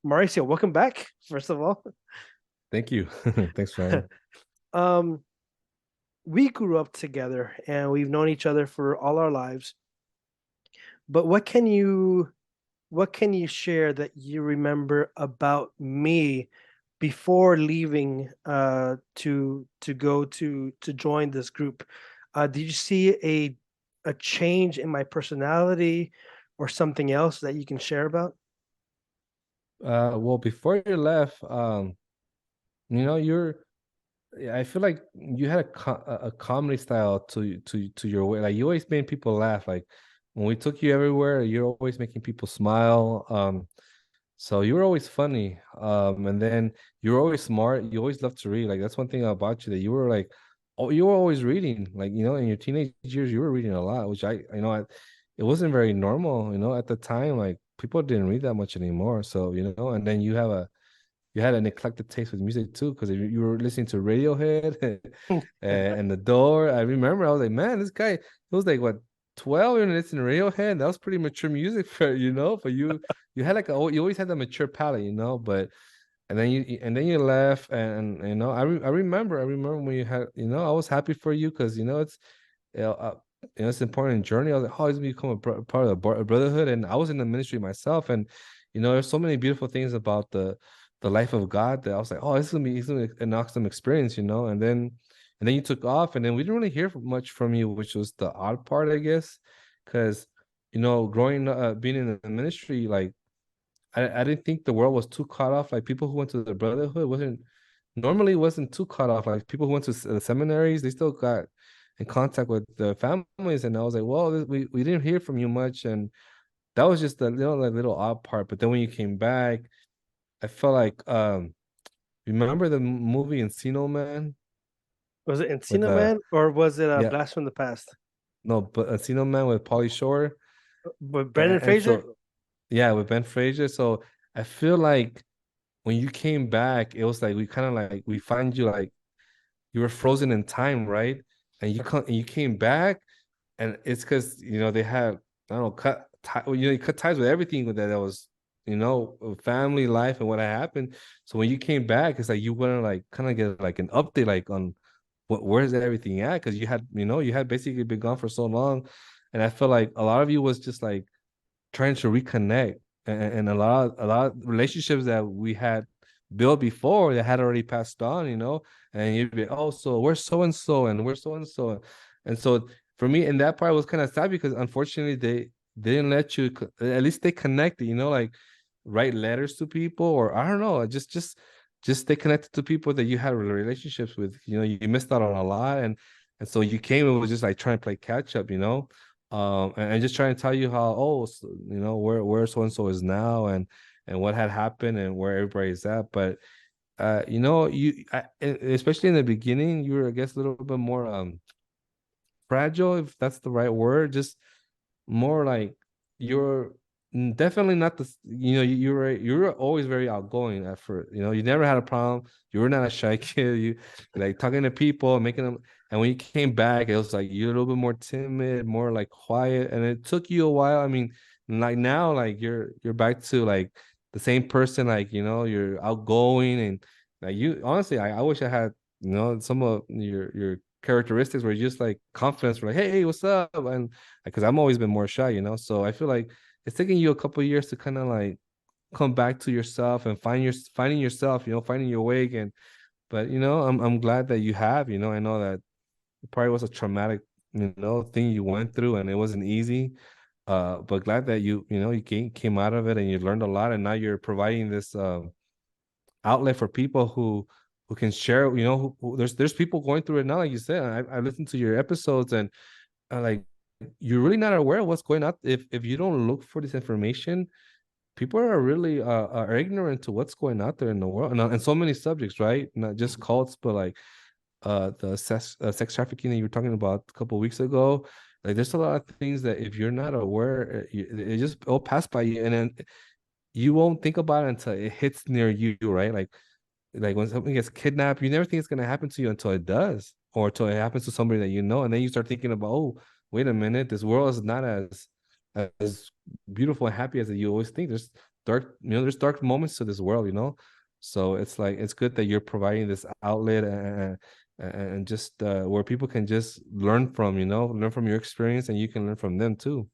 Mauricio, welcome back, first of all. Thank you. Thanks for having me. Um, we grew up together and we've known each other for all our lives. But what can you share that you remember about me before leaving to go to join this group? Did you see a change in my personality or something else that you can share about? Well, before you left, you know, you're I feel like you had a comedy style to your way. Like you always made people laugh. Like when we took you everywhere, you're always making people smile. So you were always funny. And then you were always smart. You always loved to read. Like that's one thing about you that you were like, oh, you were always reading. Like, in your teenage years, you were reading a lot, which it wasn't very normal, at the time. Like people didn't read that much anymore. So, and then you had an eclectic taste with music too, because you were listening to Radiohead and The Door. I remember I was like, man, this guy, he was like what 12 and listening to Radiohead. That was pretty mature music for but you had like you always had that mature palate, but and then you left and I remember when you had I was happy for you because it's it's an important journey. I was like, oh, he's gonna become part of the brotherhood, and I was in the ministry myself, and there's so many beautiful things about the life of God that I was like, oh, this is gonna be an awesome experience, and then you took off, and then we didn't really hear much from you, which was the odd part, I guess, because growing up, being in the ministry, like I didn't think the world was too cut off. Like people who went to the brotherhood wasn't too cut off. Like people who went to the seminaries, they still got in contact with the families, and I was like, well, we didn't hear from you much, and that was just the little odd part. But then when you came back, I felt like remember the movie Encino Man Was it with Encino Man or was it a yeah, Blast from the Past? no, but Encino Man with Pauly Shore, With Brendan and Fraser? so yeah, with Ben Fraser. So I feel like when you came back, it was like we kind of like we find you like you were frozen in time, right? And you came back, and it's because they had I don't know you cut ties with everything with that was family life and what had happened. So when you came back, it's like you want to like kind of get like an update like on where's everything at, because you had basically been gone for so long, and I feel like a lot of you was just like trying to reconnect, and a lot of relationships that we had built before that had already passed on, and you'd be, oh, so where's so and so and where's so and so. And so for me in that part was kind of sad because unfortunately they didn't let you at least stay connected, like write letters to people, or I don't know, just stay connected to people that you had relationships with. You missed out on a lot, and so you came and was just like trying to play catch up, and just trying to tell you how, oh, so, where so and so is now, and what had happened and where everybody's at. But especially in the beginning, you were, I guess, a little bit more fragile, if that's the right word. Just more like you're definitely not you were always very outgoing at first. You never had a problem. You were not a shy kid. You like talking to people, making them. And when you came back, it was like you're a little bit more timid, more like quiet, and it took you a while. I mean, like now, like you're back to like the same person. Like you're outgoing, and like you honestly, I wish I had some of your characteristics where you just like confidence, were like, hey, what's up? And because I've always been more shy, so I feel like it's taking you a couple of years to kind of like come back to yourself and finding yourself, finding your way again. But I'm glad that you have. I know that it probably was a traumatic thing you went through, and it wasn't easy. But glad that you came out of it and you learned a lot, and now you're providing this outlet for people who can share. There's people going through it now, like you said. I listened to your episodes, and like you're really not aware of what's going on. If you don't look for this information, people are really are ignorant to what's going out there in the world, and so many subjects, right? Not just cults, but like the sex trafficking that you were talking about a couple of weeks ago. Like there's a lot of things that if you're not aware, it just all pass by you, and then you won't think about it until it hits near you, right? Like when something gets kidnapped, you never think it's gonna happen to you until it does, or until it happens to somebody that you know, and then you start thinking about, oh, wait a minute, this world is not as beautiful and happy as you always think. dark, there's dark moments to this world, so it's like it's good that you're providing this outlet, and just where people can just learn from your experience, and you can learn from them too.